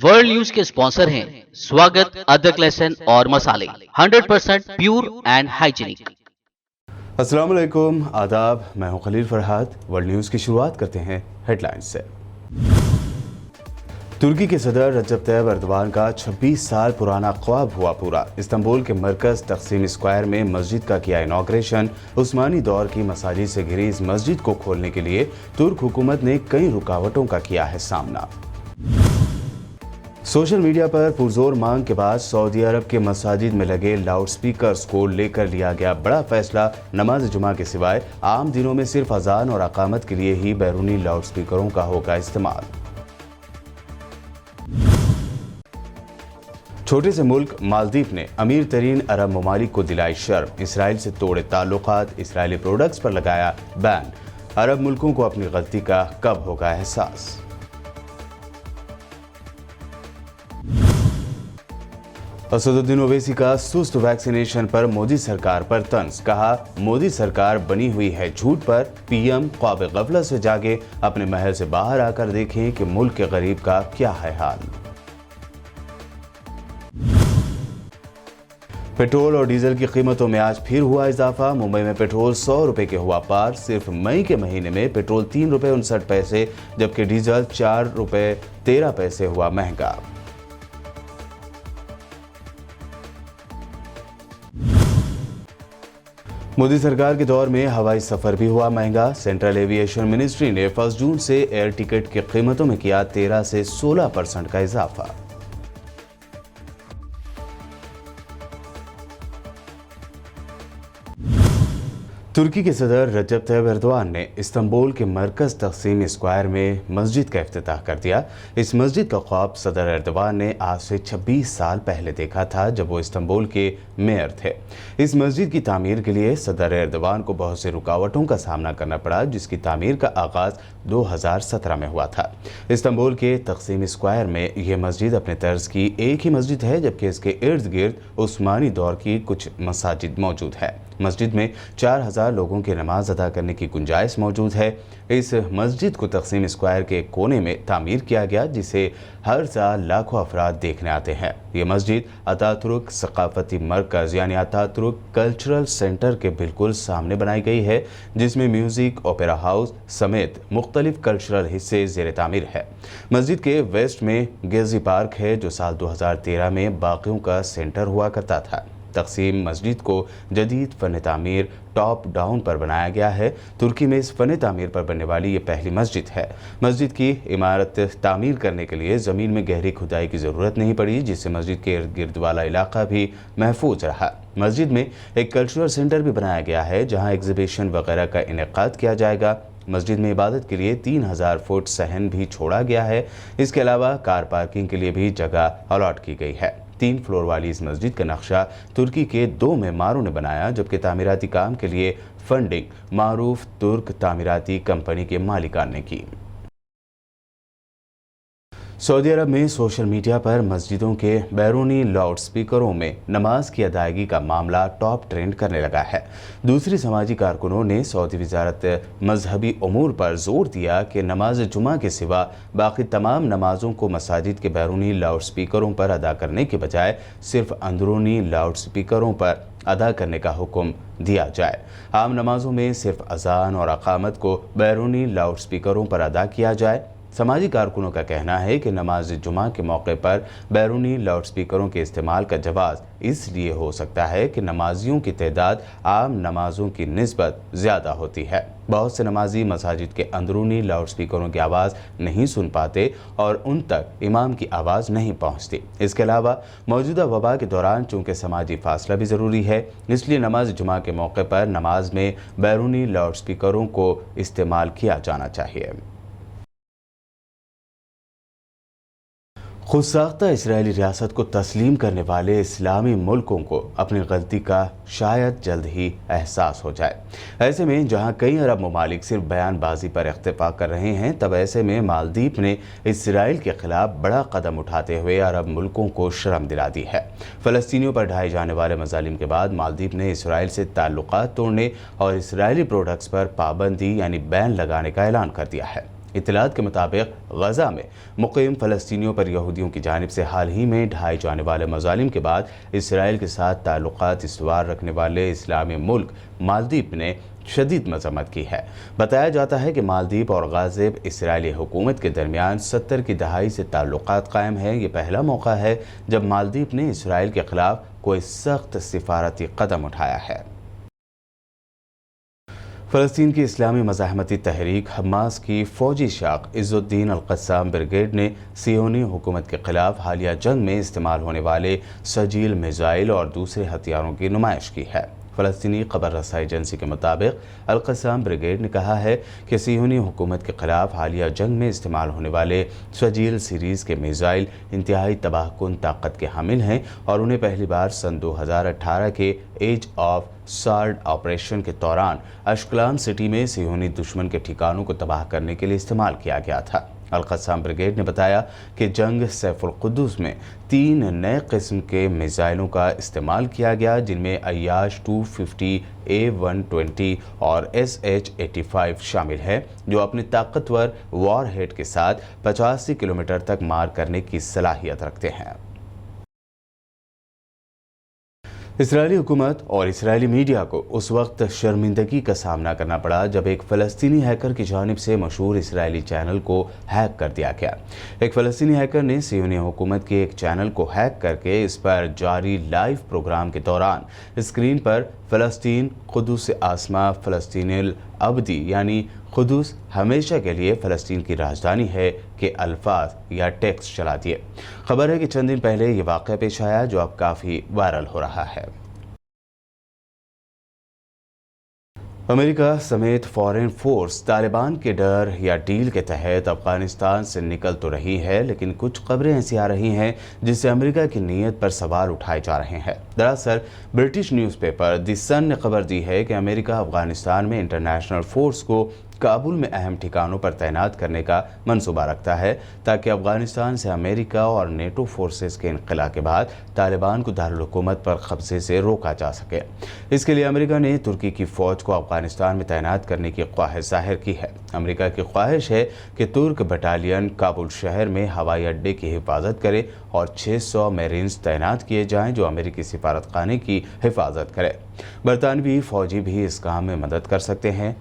World news के sponsor हैं स्वागत, अदरक, लहसुन और मसाले 100% प्योर एंड हाइजीनिक। अस्सलाम वालेकुम, आदाब। मैं हूं खलील फरहाद। वर्ल्ड न्यूज़ की शुरुआत करते हैं हेडलाइंस से। तुर्की के सदर रजब तैयब एर्दोगान का 26 साल पुराना ख्वाब हुआ पूरा। इस्तांबुल के मरकज तकसीम स्क्वायर में मस्जिद का किया इनॉग्रेशन। उस्मानी दौर की मसाजिद से घिरी इस मस्जिद को खोलने के लिए तुर्क हुकूमत ने कई रुकावटों का किया है सामना। सोशल मीडिया पर पुरजोर मांग के बाद सऊदी अरब के मसाजिद में लगे लाउड स्पीकर्स को लेकर लिया गया बड़ा फैसला। नमाज जुमा के सिवाय आम दिनों में सिर्फ अजान और अकामत के लिए ही बैरूनी लाउड स्पीकरों का होगा इस्तेमाल। छोटे से मुल्क मालदीव ने अमीर तरीन अरब ममालिक को दिलाई शर्म। इसराइल से तोड़े ताल्लुकात, इसराइली प्रोडक्ट्स पर लगाया बैन। अरब मुल्कों को अपनी गलती का कब होगा एहसास। असदुद्दीन ओवैसी का सुस्त वैक्सीनेशन पर मोदी सरकार पर तंज। कहा, मोदी सरकार बनी हुई है झूठ पर। पीएम ख्वाब गफलत से जागे, अपने महल से बाहर आकर देखें कि मुल्क के गरीब का क्या है हाल। पेट्रोल और डीजल की कीमतों में आज फिर हुआ इजाफा। मुंबई में पेट्रोल 100 रुपए के हुआ पार। सिर्फ मई के महीने में पेट्रोल 3 रुपए 59 पैसे जबकि डीजल 4 रुपए 13 पैसे हुआ महंगा। मोदी सरकार के दौर में हवाई सफर भी हुआ महंगा। सेंट्रल एविएशन मिनिस्ट्री ने 1 जून से एयर टिकट की कीमतों में किया 13 से 16% का इजाफा। तुर्की के सदर रजब तैयब एर्दोगान ने इस्तांबुल के मरकज तकसीम स्क्वायर में मस्जिद का इफ्तिताह कर दिया। इस मस्जिद का ख्वाब सदर एर्दोगान ने आज से 26 साल पहले देखा था जब वो इस्तांबुल के मेयर थे। इस मस्जिद की तामीर के लिए सदर एर्दोगान को बहुत से रुकावटों का सामना करना पड़ा, जिसकी तामीर का आगाज 2017 में हुआ था। इस्तांबुल के तकसीम स्क्वायर में यह मस्जिद अपने तर्ज की एक ही मस्जिद है, जबकि इसके इर्द गिर्द उस्मानी दौर की कुछ मसाजिद मौजूद है। मस्जिद में 4000 लोगों की नमाज अदा करने की गुंजाइश मौजूद है। इस मस्जिद को तकसीम स्क्वायर के कोने में तामीर किया गया, जिसे हर साल लाखों अफराद देखने आते हैं। ये मस्जिद अतातुर्क सकाफती मरकज़ यानी अतातुर्क कल्चरल सेंटर के बिल्कुल सामने बनाई गई है, जिसमें म्यूज़िक, ओपेरा हाउस समेत मुख्तलिफ कल्चरल हिस्से ज़ेर तामीर है। मस्जिद के वेस्ट में गेजी पार्क है, जो साल 2013 में बाकियों का सेंटर हुआ करता था। तकसीम मस्जिद को जदीद फ़न तामीर टॉप डाउन पर बनाया गया है। तुर्की में इस फ़न तामीर पर बनने वाली ये पहली मस्जिद है। मस्जिद की इमारत तामीर करने के लिए ज़मीन में गहरी खुदाई की ज़रूरत नहीं पड़ी, जिससे मस्जिद के इर्द गिर्द वाला इलाका भी महफूज रहा। मस्जिद में एक कल्चरल सेंटर भी बनाया गया है, जहाँ एग्जीबिशन वगैरह का इनेकाद किया जाएगा। मस्जिद में इबादत के लिए 3000 फुट सहन भी छोड़ा गया है। इसके अलावा कार पार्किंग के लिए भी जगह अलॉट की गई है। 3 फ्लोर वाली इस मस्जिद का नक्शा तुर्की के 2 मेमारों ने बनाया, जबकि तामीराती काम के लिए फंडिंग मारूफ तुर्क तामीराती कंपनी के मालिकान ने की। सऊदी अरब में सोशल मीडिया पर मस्जिदों के बैरूनी लाउड स्पीकरों में नमाज की अदायगी का मामला टॉप ट्रेंड करने लगा है। दूसरी समाजी कारकुनों ने सऊदी वजारत मजहबी उमूर पर जोर दिया कि नमाज जुमा के सिवा बाकी तमाम नमाजों को मसाजिद के बैरूनी लाउड स्पीकरों पर अदा करने के बजाय सिर्फ अंदरूनी लाउड स्पीकरों पर अदा करने का हुक्म दिया जाए। आम नमाजों में सिर्फ अजान और अकामत को बैरूनी लाउड स्पीकरों पर अदा किया जाए। समाजी कारकुनों का कहना है कि नमाज जुमा के मौके पर बैरूनी लाउड स्पीकरों के इस्तेमाल का जवाज़ इसलिए हो सकता है कि नमाजियों की तादाद आम नमाजों की निस्बत ज़्यादा होती है। बहुत से नमाजी मसाजिद के अंदरूनी लाउड स्पीकरों की आवाज़ नहीं सुन पाते और उन तक इमाम की आवाज़ नहीं पहुंचती। इसके अलावा मौजूदा वबा के दौरान चूँकि समाजी फासला भी ज़रूरी है, इसलिए नमाज जुमा के मौके पर नमाज में बैरूनी लाउड स्पीकरों को इस्तेमाल किया जाना चाहिए। खुद साख्ता इसराइली रियासत को तस्लीम करने वाले इस्लामी मुल्कों को अपनी गलती का शायद जल्द ही एहसास हो जाए। ऐसे में जहां कई अरब ममालिक सिर्फ बयानबाजी पर इख्तिफा कर रहे हैं, तब ऐसे में मालदीव ने इसराइल के खिलाफ बड़ा कदम उठाते हुए अरब मुल्कों को शर्म दिला दी है। फ़लस्तीनियों पर ढाए जाने वाले मज़ालिम के बाद मालदीव ने इसराइल से ताल्लुकात तोड़ने और इसराइली प्रोडक्ट्स पर पाबंदी यानी बैन लगाने का ऐलान कर दिया है। اطلاعات کے مطابق غزہ میں مقیم فلسطینیوں پر یہودیوں کی جانب سے حال ہی میں ڈھائے جانے والے مظالم کے بعد اسرائیل کے ساتھ تعلقات استوار رکھنے والے اسلامی ملک مالدیپ نے شدید مذمت کی ہے۔ بتایا جاتا ہے کہ مالدیپ اور غازب اسرائیلی حکومت کے درمیان 70 کی دہائی سے تعلقات قائم ہیں۔ یہ پہلا موقع ہے جب مالدیپ نے اسرائیل کے خلاف کوئی سخت سفارتی قدم اٹھایا ہے۔ فلسطین کی اسلامی مزاحمتی تحریک حماس کی فوجی شاخ عز الدین القسام بریگیڈ نے صہیونی حکومت کے خلاف حالیہ جنگ میں استعمال ہونے والے سجیل میزائل اور دوسرے ہتھیاروں کی نمائش کی ہے۔ فلسطینی خبر رسائی ایجنسی کے مطابق القسام بریگیڈ نے کہا ہے کہ صہیونی حکومت کے خلاف حالیہ جنگ میں استعمال ہونے والے سجیل سیریز کے میزائل انتہائی تباہ کن طاقت کے حامل ہیں اور انہیں پہلی بار سن 2018 کے ایج آف سارڈ آپریشن کے دوران اشکلان سٹی میں صہیونی دشمن کے ٹھکانوں کو تباہ کرنے کے لیے استعمال کیا گیا تھا۔ القسام بریگیڈ نے بتایا کہ جنگ سیف القدس میں 3 نئے قسم کے میزائلوں کا استعمال کیا گیا، جن میں عیاش 250 A120 اور SH-85 شامل ہے، جو اپنی طاقتور وار ہیڈ کے ساتھ 85 کلومیٹر تک مار کرنے کی صلاحیت رکھتے ہیں۔ اسرائیلی حکومت اور اسرائیلی میڈیا کو اس وقت شرمندگی کا سامنا کرنا پڑا جب ایک فلسطینی ہیکر کی جانب سے مشہور اسرائیلی چینل کو ہیک کر دیا گیا۔ ایک فلسطینی ہیکر نے صہیونی حکومت کے ایک چینل کو ہیک کر کے اس پر جاری لائیو پروگرام کے دوران اسکرین پر فلسطین قدس آسماں فلسطین الابدی یعنی قدس ہمیشہ کے لیے فلسطین کی راجدھانی ہے کے الفاظ یا ٹیکسٹ چلا دیے۔ خبر ہے کہ چند دن پہلے یہ واقعہ پیش آیا جو اب کافی وائرل ہو رہا ہے۔ امریکہ سمیت فارن فورس طالبان کے ڈر یا ڈیل کے تحت افغانستان سے نکل تو رہی ہے، لیکن کچھ خبریں ایسی آ رہی ہیں جس سے امریکہ کی نیت پر سوال اٹھائے جا رہے ہیں۔ دراصل برٹش نیوز پیپر دی سن نے خبر دی ہے کہ امریکہ افغانستان میں انٹرنیشنل فورس کو کابل میں اہم ٹھکانوں پر تعینات کرنے کا منصوبہ رکھتا ہے تاکہ افغانستان سے امریکہ اور نیٹو فورسز کے انخلا کے بعد طالبان کو دارالحکومت پر قبضے سے روکا جا سکے۔ اس کے لیے امریکہ نے ترکی کی فوج کو افغانستان میں تعینات کرنے کی خواہش ظاہر کی ہے۔ امریکہ کی خواہش ہے کہ ترک بٹالین کابل شہر میں ہوائی اڈے کی حفاظت کرے اور 600 میرینز تعینات کیے جائیں جو امریکی سفارت خانے کی حفاظت کرے۔ برطانوی فوجی بھی اس کام میں مدد کر سکتے ہیں۔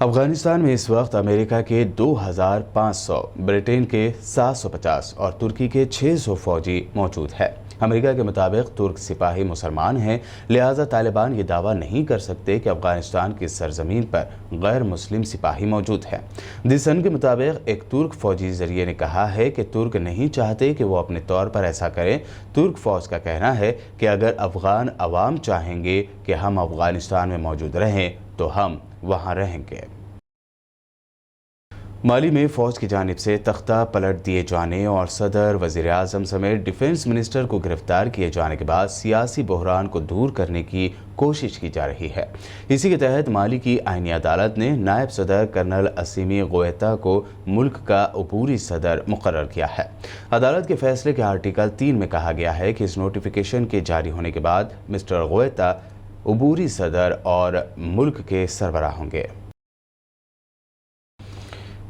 افغانستان میں اس وقت امریکہ کے 2500، برٹین کے 750 اور ترکی کے 600 فوجی موجود ہے۔ امریکہ کے مطابق ترک سپاہی مسلمان ہیں، لہٰذا طالبان یہ دعویٰ نہیں کر سکتے کہ افغانستان کی سرزمین پر غیر مسلم سپاہی موجود ہیں۔ دی سن کے مطابق ایک ترک فوجی ذریعے نے کہا ہے کہ ترک نہیں چاہتے کہ وہ اپنے طور پر ایسا کریں۔ ترک فوج کا کہنا ہے کہ اگر افغان عوام چاہیں گے کہ ہم افغانستان میں موجود رہیں تو ہم وہاں رہیں گے۔ مالی میں فوج کی جانب سے تختہ پلٹ دیے جانے اور صدر، وزیر اعظم سمیت ڈیفنس منسٹر کو گرفتار کیے جانے کے بعد سیاسی بحران کو دور کرنے کی کوشش کی جا رہی ہے۔ اسی کے تحت مالی کی آئینی عدالت نے نائب صدر کرنل اسیمی گوئیتا کو ملک کا عبوری صدر مقرر کیا ہے۔ عدالت کے فیصلے کے آرٹیکل 3 میں کہا گیا ہے کہ اس نوٹیفیکیشن کے جاری ہونے کے بعد مسٹر گوئیتا عبوری صدر اور ملک کے سربراہ ہوں گے۔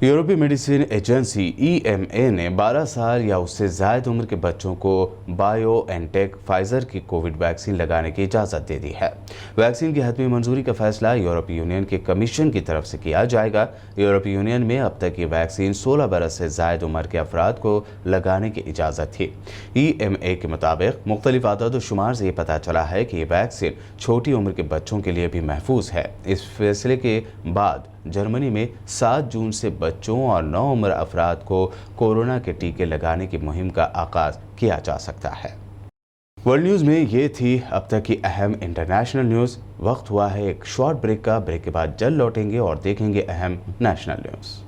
یورپی میڈیسن ایجنسی EMA نے 12 سال یا اس سے زائد عمر کے بچوں کو بایو این ٹیک فائزر کی کووڈ ویکسین لگانے کی اجازت دے دی ہے۔ ویکسین کی حتمی منظوری کا فیصلہ یورپی یونین کے کمیشن کی طرف سے کیا جائے گا۔ یورپی یونین میں اب تک یہ ویکسین 16 برس سے زائد عمر کے افراد کو لگانے کی اجازت تھی۔ EMA کے مطابق مختلف اعداد و شمار سے یہ پتہ چلا ہے کہ یہ ویکسین چھوٹی عمر کے بچوں کے لیے بھی محفوظ ہے۔ اس فیصلے کے بعد جرمنی میں 7 جون سے بچوں اور نوعمر افراد کو کورونا کے ٹیکے لگانے کی مہم کا آغاز کیا جا سکتا ہے۔ ورلڈ نیوز میں یہ تھی اب تک کی اہم انٹرنیشنل نیوز۔ وقت ہوا ہے ایک شارٹ بریک کا۔ بریک کے بعد جلد لوٹیں گے اور دیکھیں گے اہم نیشنل نیوز۔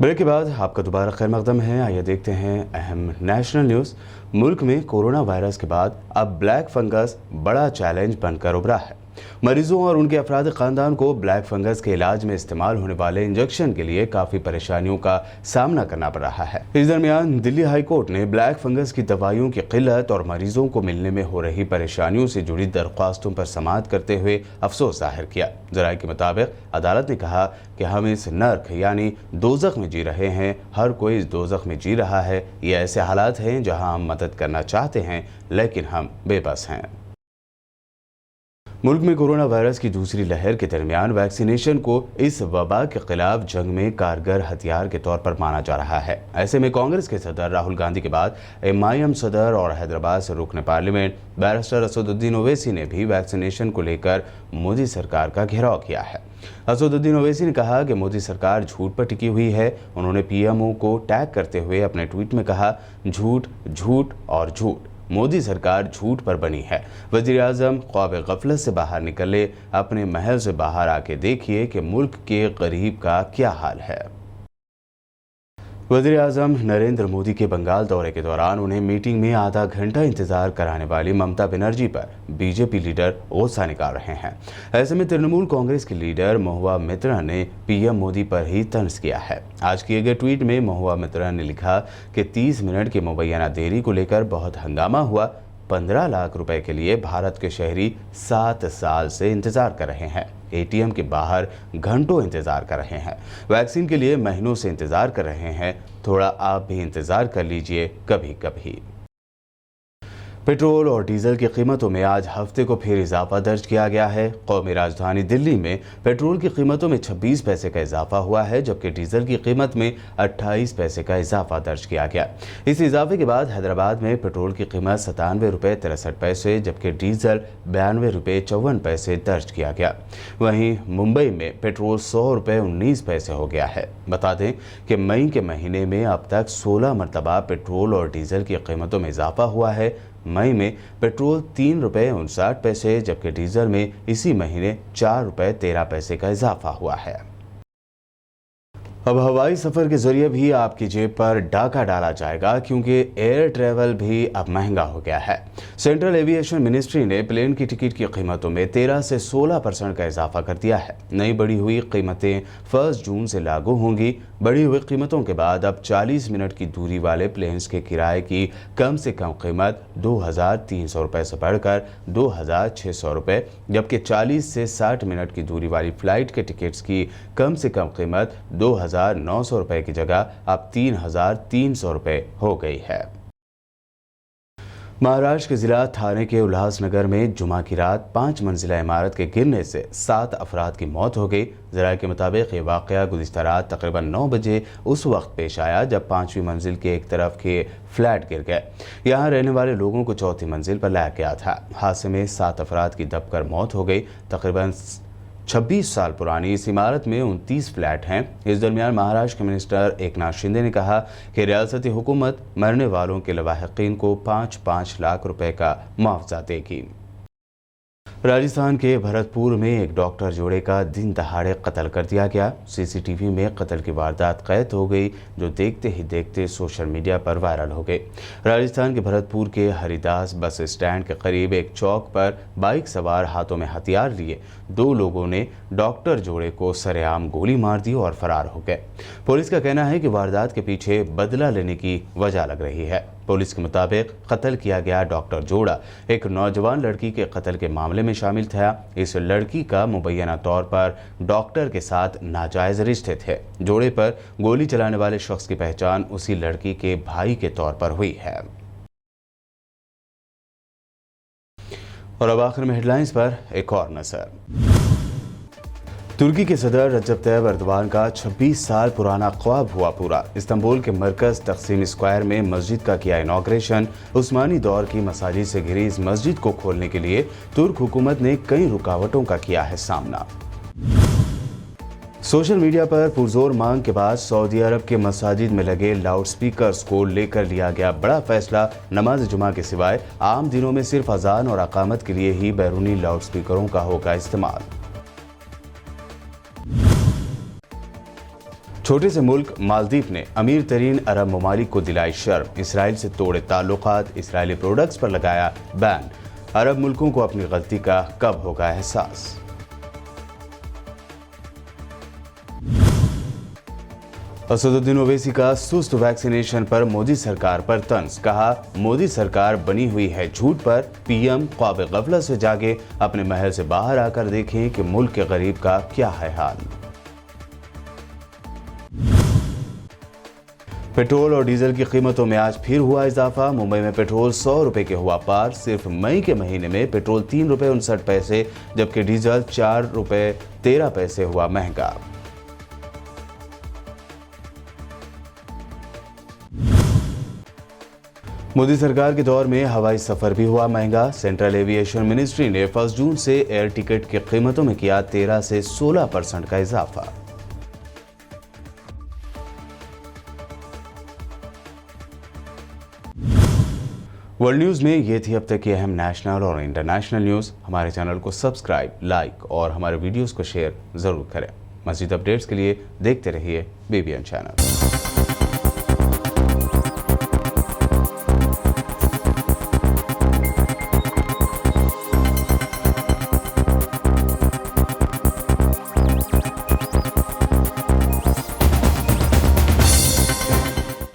ब्रेक के बाद आपका दोबारा खैर मकदम है। आइए देखते हैं अहम नेशनल न्यूज़। मुल्क में कोरोना वायरस के बाद अब ब्लैक फंगस बड़ा चैलेंज बनकर उभरा है। मरीजों और उनके अफराद खानदान को ब्लैक फंगस के इलाज में इस्तेमाल होने वाले इंजेक्शन के लिए काफ़ी परेशानियों का सामना करना पड़ रहा है। इस दरमियान दिल्ली हाई कोर्ट ने ब्लैक फंगस की दवाइयों की किल्लत और मरीजों को मिलने में हो रही परेशानियों से जुड़ी दरख्वास्तों पर समाअत करते हुए अफसोस जाहिर किया। जराये के मुताबिक अदालत ने कहा कि हम इस नर्क यानी दोज़ख में जी रहे हैं। हर कोई इस दोज़ख में जी रहा है। ये ऐसे हालात हैं जहां हम मदद करना चाहते हैं लेकिन हम बेबस हैं। मुल्क में कोरोना वायरस की दूसरी लहर के दरमियान वैक्सीनेशन को इस वबा के खिलाफ जंग में कारगर हथियार के तौर पर माना जा रहा है। ऐसे में कांग्रेस के सदर राहुल गांधी के बाद MIM सदर और हैदराबाद से रुकन पार्लियामेंट बैरिस्टर असदुद्दीन ओवैसी ने भी वैक्सीनेशन को लेकर मोदी सरकार का घेराव किया है। असदुद्दीन ओवैसी ने कहा कि मोदी सरकार झूठ पर टिकी हुई है। उन्होंने PMO को टैग करते हुए अपने ट्वीट में कहा, झूठ झूठ और झूठ, मोदी सरकार झूठ पर बनी है। वज़ीर आज़म ख्वाब गफलत से बाहर निकले, अपने महल से बाहर आके देखिए कि मुल्क के गरीब का क्या हाल है। वज़ीर आज़म नरेंद्र मोदी के बंगाल दौरे के दौरान उन्हें मीटिंग में आधा घंटा इंतजार कराने वाली ममता बनर्जी पर बीजेपी लीडर गुस्सा निकाल रहे हैं। ऐसे में तृणमूल कांग्रेस के लीडर महुआ मित्रा ने PM मोदी पर ही तंज किया है। आज किए गए ट्वीट में महुआ मित्रा ने लिखा कि 30 मिनट की मुबैना देरी को लेकर बहुत हंगामा हुआ। 15 लाख रुपए के लिए भारत के शहरी 7 साल से इंतजार कर रहे हैं। ATM के बाहर घंटों इंतजार कर रहे हैं। वैक्सीन के लिए महीनों से इंतजार कर रहे हैं। थोड़ा आप भी इंतजार कर लीजिए कभी कभी। पेट्रोल और डीजल की कीमतों में आज हफ्ते को फिर इजाफा दर्ज किया गया है। कौमी राजधानी दिल्ली में पेट्रोल की कीमतों में 26 पैसे का इजाफा हुआ है, जबकि डीजल की कीमत में 28 पैसे का इजाफा दर्ज किया गया। इस इजाफे के बाद हैदराबाद में पेट्रोल की कीमत 97 रुपये 63 पैसे जबकि डीजल 92 रुपये 54 पैसे दर्ज किया गया। वहीं मुंबई में पेट्रोल 100 रुपये 19 पैसे हो गया है। बता दें कि मई के महीने में अब तक 16 मरतबा पेट्रोल और डीजल की कीमतों में इजाफा हुआ है। मई में पेट्रोल 3 रुपये 59 पैसे जबकि डीजल में इसी महीने 4 रुपये 13 पैसे का इजाफा हुआ है। अब हवाई सफ़र के जरिए भी आपकी जेब पर डाका डाला जाएगा, क्योंकि एयर ट्रैवल भी अब महंगा हो गया है। सेंट्रल एविएशन मिनिस्ट्री ने प्लेन की टिकट की कीमतों में 13 से 16% का इजाफा कर दिया है। नई बढ़ी हुई कीमतें 1 जून से लागू होंगी। बढ़ी हुई कीमतों के बाद अब 40 मिनट की दूरी वाले प्लेन्स के किराए की कम से कम कीमत 2,300 रुपये से बढ़कर 2,600 रुपये, जबकि 40 से 60 मिनट की दूरी वाली फ्लाइट के टिकट्स की कम से कम कीमत 2,900 रुपये की जगह अब 3,300 रुपये हो गई है। महाराष्ट्र के जिला थाने के उल्लासनगर में जुमा की रात 5 मंजिला इमारत के गिरने से 7 अफराद की मौत हो गई। ज़राए के मुताबिक ये वाक़या गुज़िश्ता रात तकरीबन 9 बजे उस वक्त पेश आया जब 5वीं मंजिल के एक तरफ के फ्लैट गिर गए। यहाँ रहने वाले लोगों को 4थी मंजिल पर लाया गया था। हादसे में 7 अफराद की दबकर मौत हो गई। तकरीबन 26 साल पुरानी इस इमारत में 29 फ्लैट हैं। इस दरमियान महाराष्ट्र के मिनिस्टर एकनाथ शिंदे ने कहा कि रियासती हुकूमत मरने वालों के लवाहिकीन को 5-5 लाख रुपए का मुआवजा देगी। राजस्थान के भरतपुर में एक डॉक्टर जोड़े का दिन दहाड़े कत्ल कर दिया गया। CCTV में कत्ल की वारदात कैद हो गई, जो देखते ही देखते सोशल मीडिया पर वायरल हो गई। राजस्थान के भरतपुर के हरिदास बस स्टैंड के करीब एक चौक पर बाइक सवार हाथों में हथियार लिए 2 लोगों ने डॉक्टर जोड़े को सरेआम गोली मार दी और फरार हो गए। पुलिस का कहना है कि वारदात के पीछे बदला लेने की वजह लग रही है। पुलिस के मुताबिक कत्ल किया गया डॉक्टर जोड़ा एक नौजवान लड़की के कत्ल के मामले में शामिल था। इस लड़की का मुबैना तौर पर डॉक्टर के साथ नाजायज रिश्ते थे। जोड़े पर गोली चलाने वाले शख्स की पहचान उसी लड़की के भाई के तौर पर हुई है। और अब आखिर में हेडलाइंस पर एक और नजर। तुर्की के सदर रजब तैयब एर्दोगान का 26 साल पुराना ख्वाब हुआ पूरा। इस्तांबुल के मरकज तकसीम स्क्वायर में मस्जिद का किया इनॉग्रेशन। उस्मानी दौर की मसाजिद से घिरी इस मस्जिद को खोलने के लिए तुर्क हुकूमत ने कई रुकावटों का किया है सामना। सोशल मीडिया पर पुरजोर मांग के बाद सऊदी अरब के मसाजिद में लगे लाउड स्पीकर्स को लेकर लिया गया बड़ा फैसला। नमाज जुमा के सिवाय आम दिनों में सिर्फ अजान और अकामत के लिए ही बैरूनी लाउड स्पीकरों का होगा इस्तेमाल। छोटे से मुल्क मालदीव ने अमीर तरीन अरब ममालिक को दिलाई शर्म, इसराइल से तोड़े ताल्लुकात, इसराइली प्रोडक्ट्स पर लगाया बैन। अरब मुल्कों को अपनी गलती का कब होगा एहसास। असदुद्दीन ओवैसी का सुस्त वैक्सीनेशन पर मोदी सरकार पर तंज, कहा मोदी सरकार बनी हुई है झूठ पर, पीएम ख्वाब गफलत से जागे, अपने महल से बाहर आकर देखें कि मुल्क के गरीब का क्या है हाल। पेट्रोल और डीजल की कीमतों में आज फिर हुआ इजाफा। मुंबई में पेट्रोल 100 रुपए के हुआ पार। सिर्फ मई के महीने में पेट्रोल 3 रुपए 59 पैसे जबकि डीजल 4 रुपए 13 पैसे हुआ महंगा। मोदी सरकार के दौर में हवाई सफर भी हुआ महंगा। सेंट्रल एविएशन मिनिस्ट्री ने 1 जून से एयर टिकट की कीमतों में किया 13 से 16% का इजाफा। वर्ल्ड न्यूज में ये थी अब तक की अहम नेशनल और इंटरनेशनल न्यूज। हमारे चैनल को सब्सक्राइब, लाइक और हमारे वीडियोस को शेयर जरूर करें। मज़ीद अपडेट्स के लिए देखते रहिए BBN चैनल।